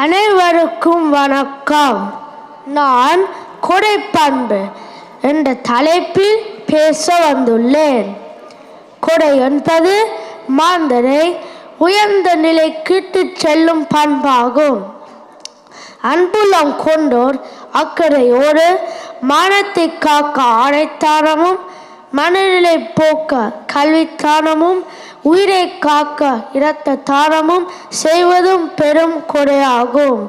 அனைவருக்கும் வணக்கம். நான் கொடைப்பண்பு என்ற தலைப்பில் பேச வந்துள்ளேன். கொடை என்பது மாந்தரை உயர்ந்த நிலைக்கு செல்லும் பண்பாகும். அன்புள்ளம் கொண்டோர் அக்கறையோடு மானத்தை காக்க ஆணைத்தானமும், மனநிலை போக்க கல்வித்தானமும், உயிரை காக்க இரத்த தானமும் செய்வதும் பெரும் கொடையாகும்.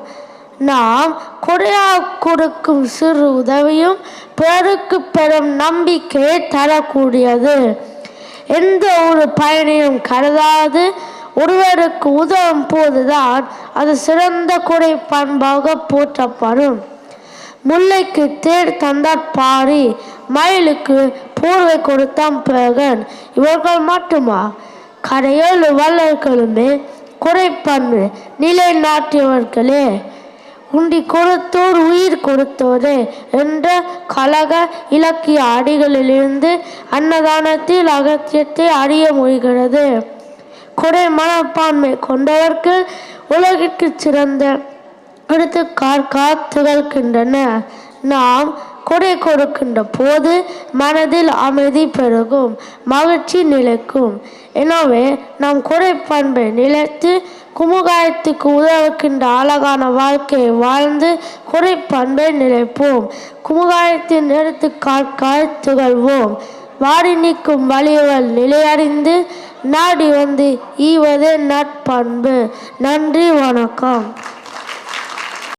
நாம் கொடையாக கொடுக்கும் சிறு உதவியும் பிறருக்கு பெரும் நம்பிக்கையை தரக்கூடியது. எந்த ஒரு பயனையும் கருதாது ஒருவருக்கு உதவும் போதுதான் அது சிறந்த கொடை பண்பாக போற்றப்படும். முல்லைக்கு தேர் தந்தார் பாரி, மயிலுக்கு போர்வை கொடுத்தான் பேகன். இவர்கள் மட்டுமா? கரையேழு வள்ளல்களுமே கொடைப்பண்பு நிலை நாட்டியவர்களே. உண்டி கொடுத்தோர் உயிர் கொடுத்தோரே என்ற கழக இலக்கிய அடிகளிலிருந்து அன்னதானத்தில் அகத்தியத்தை அறிய முடிகிறது. கொடை மனப்பான்மை கொண்டவர்கள் உலகிற்கு சிறந்த திகழ்கின்றன. நாம் கொடை கொடுக்கின்ற போது மனதில் அமைதி பெருகும், மகிழ்ச்சி நிலைக்கும். எனவே நாம் கொடை பண்பை நிலைத்து குமுகாயத்துக்கு உதவுகின்ற அழகான வாழ்க்கையை வாழ்ந்து கொடை பண்பை நிலைப்போம். குமுகாயத்தின் எடுத்துக்காட்காய் திகழ்வோம். வாடி நிற்கும் வலியவள் நிலையறிந்து நாடி வந்து ஈவதே நட்பண்பு. நன்றி, வணக்கம்.